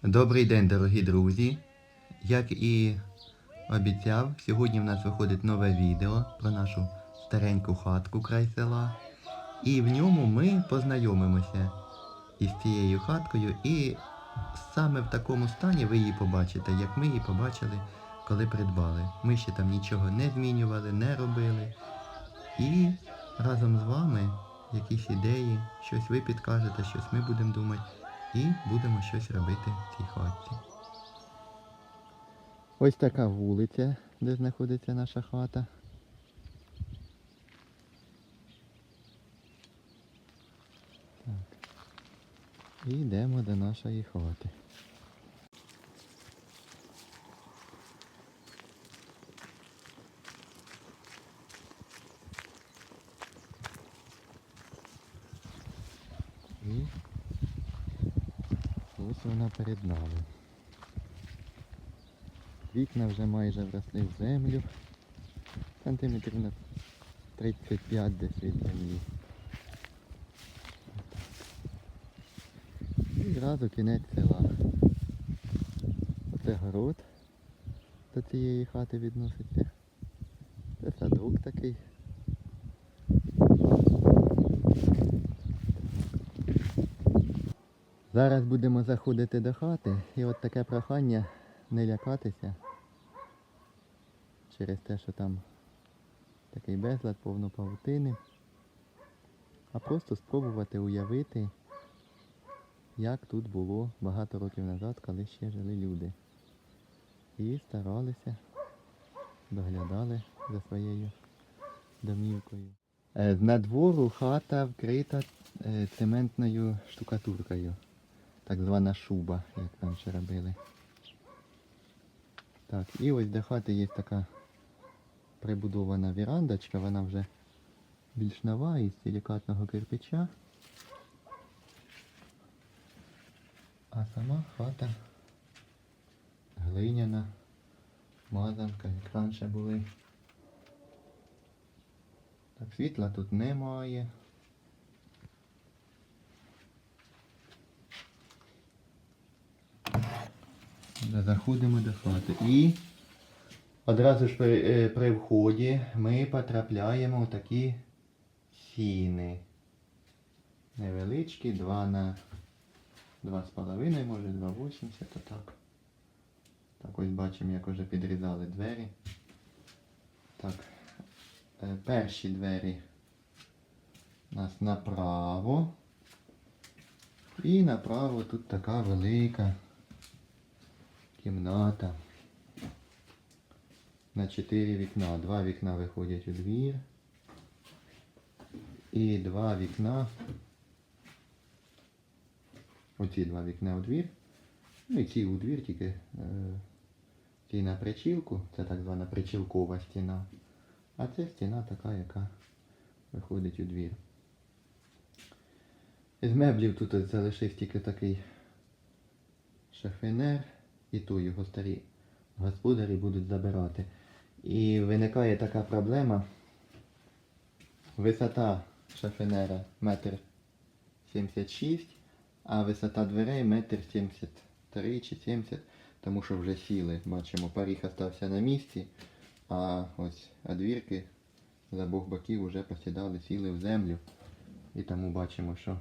Добрий день, дорогі друзі! Як і обіцяв, сьогодні в нас виходить нове відео про нашу стареньку хатку край села. І в ньому ми познайомимося із цією хаткою, і саме в такому стані ви її побачите, як ми її побачили, коли придбали. Ми ще там нічого не змінювали, не робили. І разом з вами якісь ідеї, щось ви підкажете, щось ми будемо думати. І будемо щось робити в цій хатці. Ось така вулиця, де знаходиться наша хата. Так. І йдемо до нашої хати. І ось вона перед нами. Вікна вже майже вросли в землю. Сантиметрів на 35 десь від землі. І зразу кінець села. Оце город до цієї хати відноситься. Це садок такий. Зараз будемо заходити до хати, і от таке прохання не лякатися через те, що там такий безлад, повно павутини, а просто спробувати уявити, як тут було багато років назад, коли ще жили люди. І старалися, доглядали за своєю домівкою. З надвору хата вкрита цементною штукатуркою. Так звана шуба, як там ще робили. Так, і ось до хати є така прибудована вірандочка, вона вже більш нова, із силікатного кирпича. А сама хата глиняна, мазанка, як раніше були. Так, світла тут немає. Заходимо до хати. І одразу ж при вході ми потрапляємо в такі сіни. Невеличкі, 2 на 2,5, може 2,80, отак. Так, ось бачимо, як вже підрізали двері. Так, перші двері у нас направо. І направо тут така велика кімната на 4 вікна. 2 вікна виходять у двір. І 2 вікна, оці 2 вікна у двір. Ну і ці у двір, тільки ці на причілку, це так звана причілкова стіна. А це стіна така, яка виходить у двір. З меблів тут ось залишився тільки такий шифонер, і то його старі господарі будуть забирати. І виникає така проблема. Висота шифонера 1,76 м, а висота дверей 1,73 м чи 70 м, тому що вже сіли. Бачимо, поріг остався на місці, а ось одвірки з обох боків вже посідали, сіли в землю. І тому бачимо, що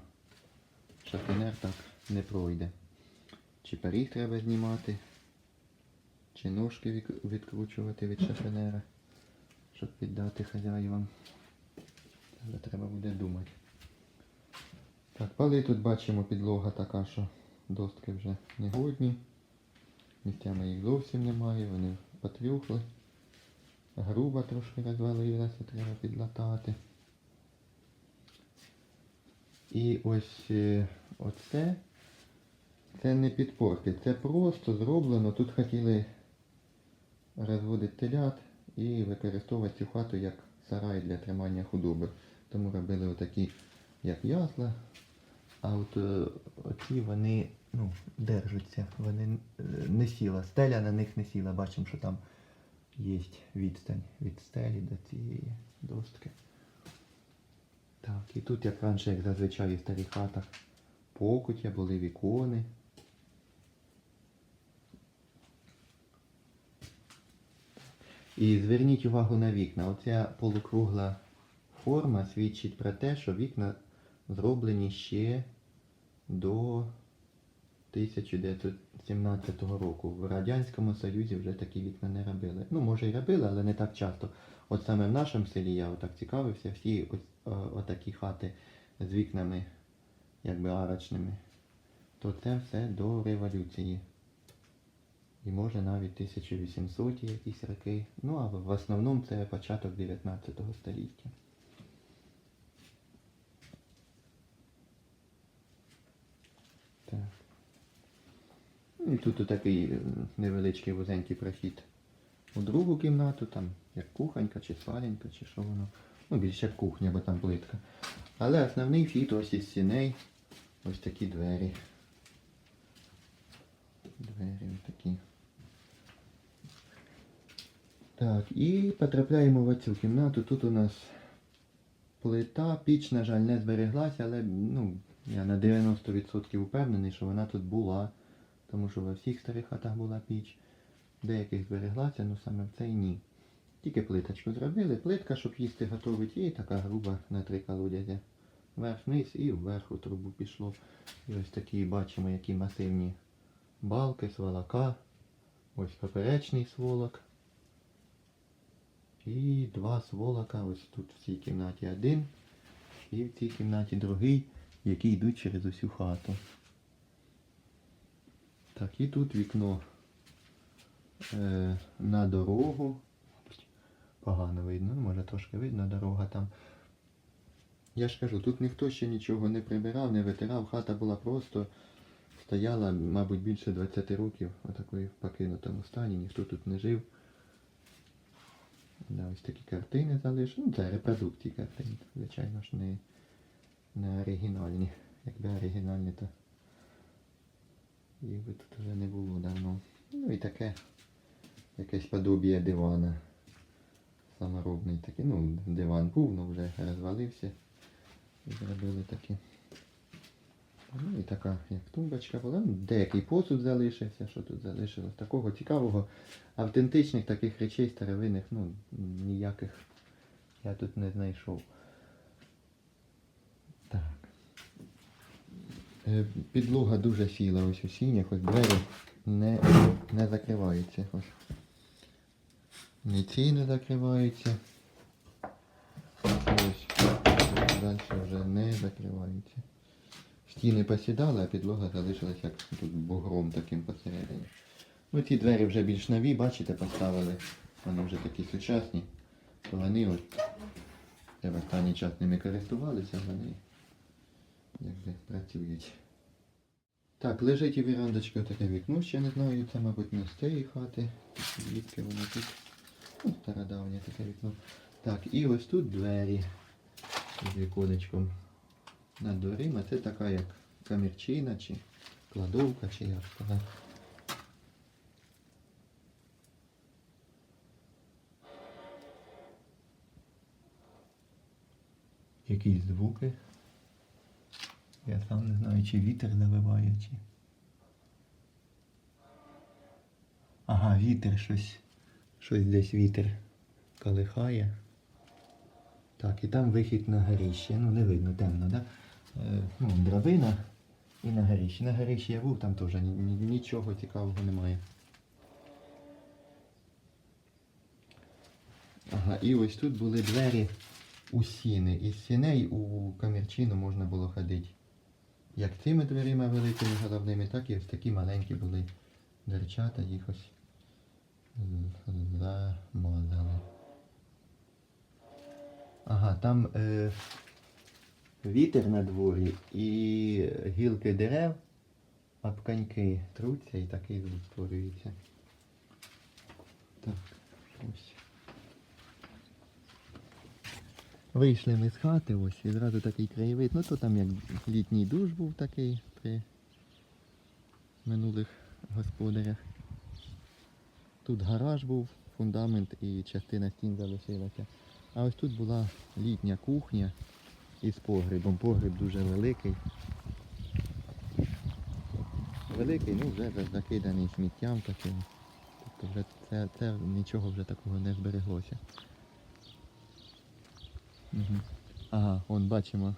шифонер так не пройде. Чи поріг треба знімати, чи ножки відкручувати від шифонера, щоб піддати хазяївам. Це треба буде думати. Так, поли тут бачимо, підлога така, що достки вже негодні. Місцями їх зовсім немає, вони потрюхли. Груба трошки розвалилася, треба підлатати. І ось оце, це не підпорки, це просто зроблено. Тут хотіли розводити телят і використовувати цю хату як сарай для тримання худоби. Тому робили отакі, як ясла. А от оці вони держаться, вони не сіла, стеля на них не сіла. Бачимо, що там є відстань від стелі до цієї достки. Так, і тут, як раніше, як зазвичай в старих хатах, покуття, були вікони. І зверніть увагу на вікна. Оця полукругла форма свідчить про те, що вікна зроблені ще до 1917 року. В Радянському Союзі вже такі вікна не робили. Ну, може і робили, але не так часто. От саме в нашому селі я отак цікавився, всі отакі хати з вікнами, якби арочними, то це все до революції. І може навіть 1800 якісь роки. Ну, а в основному це початок 19 століття. Так. І тут такий невеличкий вузенький прохід у другу кімнату, там як кухонька, чи спаленька, чи що воно. Ну, більше як кухня, бо там плитка. Але основний вхід ось із стіней. Ось такі двері. Двері ось такі. Так, і потрапляємо в цю кімнату. Тут у нас плита, піч, на жаль, не збереглася, але ну, я на 90% впевнений, що вона тут була. Тому що во всіх старих хатах була піч. Деяких збереглася, але саме в цей ні. Тільки плиточку зробили. Плитка, щоб їсти готовить, і така груба на 3 колодязя. Вверх-вниз і вверх у трубу пішло. І ось такі бачимо, які масивні балки, сволока. Ось поперечний сволок. І 2 сволока, ось тут в цій кімнаті один. І в цій кімнаті другий, які йдуть через усю хату. Так, і тут вікно на дорогу. Погано видно, ну, може трошки видно, дорога там. Я ж кажу, тут ніхто ще нічого не прибирав, не витирав. Хата була просто, стояла, мабуть, більше 20 років, отакої в покинутому стані, ніхто тут не жив. Да, ось такі картини залишили. Ну, це репродукції картин, звичайно ж, не оригінальні. Якби оригінальні, то їх би тут вже не було давно. Ну і таке, якесь подобіє дивана. Саморобний такий, ну, диван був, але вже розвалився. І зробили такі. Ну і така, як тумбочка була. Ну, деякий посуд залишився, що тут залишилось. Такого цікавого, автентичних таких речей старовинних, ну, ніяких я тут не знайшов. Так. Підлога дуже сіла ось у сінях, ось двері не закриваються. Ось. Ні ці не закриваються. Ось. Далі вже не закриваються. Стіни посідали, а підлога залишилась як тут бугром таким посередині. Ну ці двері вже більш нові, бачите, поставили. Вони вже такі сучасні. То вони от, я в останній час ними користувалися, вони якби працюють. Так, лежить у вірандочці таке вікно, ще не знаю, це, мабуть, не з цієї хати. Звідки воно тут? Ну, стародавнє таке вікно. Так, і ось тут двері з віконечком над дверима. Це така як камірчина, чи кладовка, чи як сказати. Якісь звуки. Я сам не знаю, чи вітер завиває, чи... Ага, вітер щось десь вітер колихає. Так, і там вихід на горище. Ну, не видно, темно, да? Ну, драбина і на горище. На горищі я був, там теж нічого цікавого немає. Ага, і ось тут були двері у сіни. Із сіней у камірчину можна було ходити. Як цими дверима великими головними, так і ось такі маленькі були дверчата, їх ось замазали. Ага, там вітер на дворі і гілки дерев, об коньки труться і такий звук створюється. Так, ось. Вийшли ми з хати, ось, і зразу такий краєвид. Ну то там як літній душ був такий при минулих господарях. Тут гараж був, фундамент і частина стін залишилася. А ось тут була літня кухня із погребом. Погреб дуже великий. Великий, ну вже закиданий сміттям таким. то вже це нічого вже такого не збереглося. Угу. Ага, вон бачимо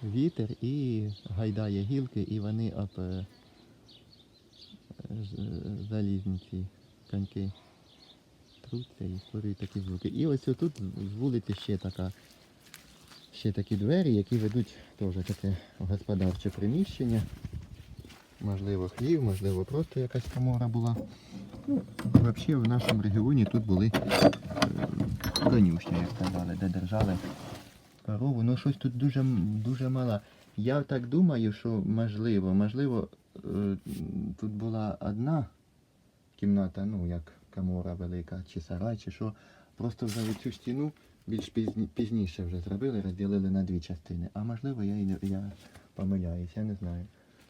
вітер і гайдає гілки, і вони об залізні ці коньки труться і створюють такі звуки. І ось тут з вулиці ще такі двері, які ведуть теж таке господарче приміщення. Можливо хлів, можливо просто якась комора була. Ну, взагалі в нашому регіоні тут були конюшні, як казали, де держали корову. Ну щось тут дуже мало. Я так думаю, що можливо, тут була одна кімната, ну як комора велика, чи сарай, чи що. Просто вже цю стіну більш пізніше вже зробили, розділили на дві частини. А можливо я помиляюсь, я не знаю.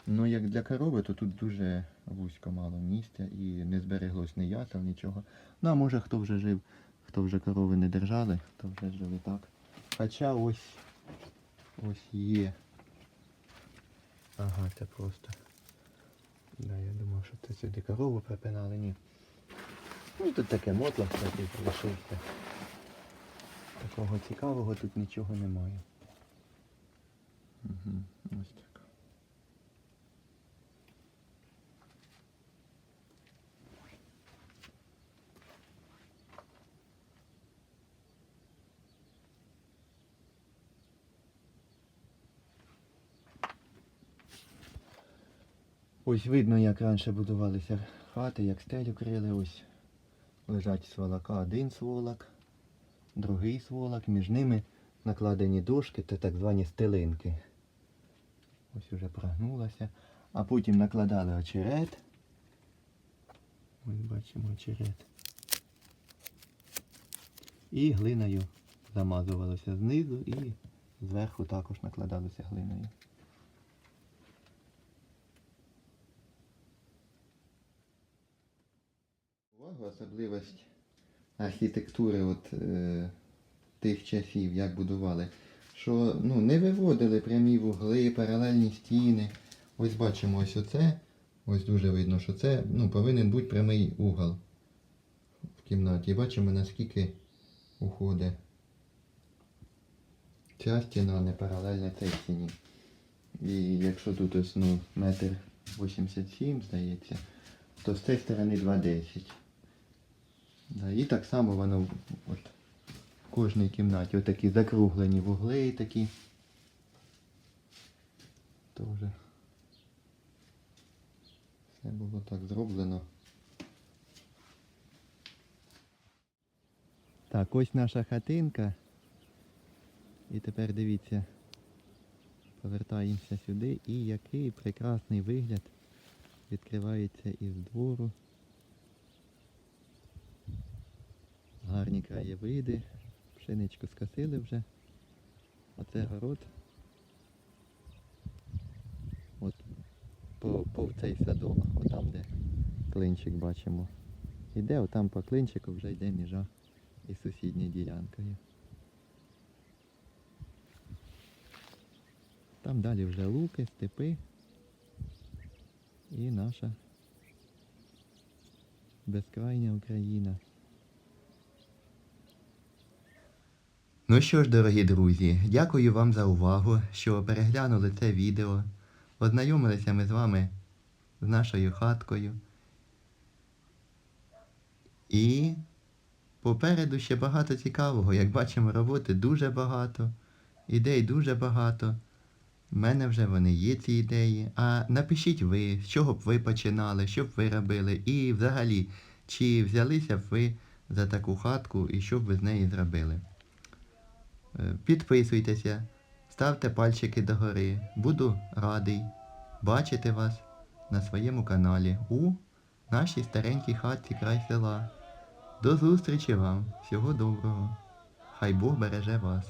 Ну як для корови, то тут дуже вузько мало місця і не збереглось ні ясел, нічого. Ну а може хто вже жив, хто вже корови не держали, то вже жили так. Хоча ось є. Ага, це просто. Да, я думав, що це сюди корову припинали, ні. Ну тут таке мотло, кстати, залишився. Такого цікавого тут нічого немає. Угу, ось так. Ось видно, як раніше будувалися хати, як стелю крили. Ось лежать сволока, один сволок, другий сволок, між ними накладені дошки, це так звані стелинки. Ось уже прогнулася. А потім накладали очерет. Ось бачимо очерет. І глиною замазувалося знизу і зверху також накладалося глиною. Особливість архітектури тих часів, як будували, що не виводили прямі вугли, паралельні стіни. Ось бачимо ось оце, ось дуже видно, що це повинен бути прямий угол в кімнаті. І бачимо, наскільки уходить ця стіна не паралельна цій стіні. І якщо тут ось 1,87 м, здається, то з цієї сторони 2,10 м. Да, і так само воно в кожній кімнаті. Отакі закруглені вугли такі. Тоже все було так зроблено. Так, ось наша хатинка. І тепер дивіться, повертаємося сюди і який прекрасний вигляд відкривається із двору. Гарні краєвиди, пшеничку скосили вже, а це город. От по цей садок, отам де клинчик бачимо. Іде, отам по клинчику вже йде міжа із сусідньою ділянкою. Там далі вже луки, степи і наша безкрайня Україна. Ну що ж, дорогі друзі, дякую вам за увагу, що переглянули це відео. Ознайомилися ми з вами з нашою хаткою. І попереду ще багато цікавого. Як бачимо, роботи дуже багато, ідей дуже багато. У мене вже вони є, ці ідеї. А напишіть ви, з чого б ви починали, що б ви робили. І взагалі, чи взялися б ви за таку хатку і що б ви з неї зробили. Підписуйтеся, ставте пальчики догори. Буду радий бачити вас на своєму каналі у нашій старенькій хатці край села. До зустрічі вам. Всього доброго. Хай Бог береже вас.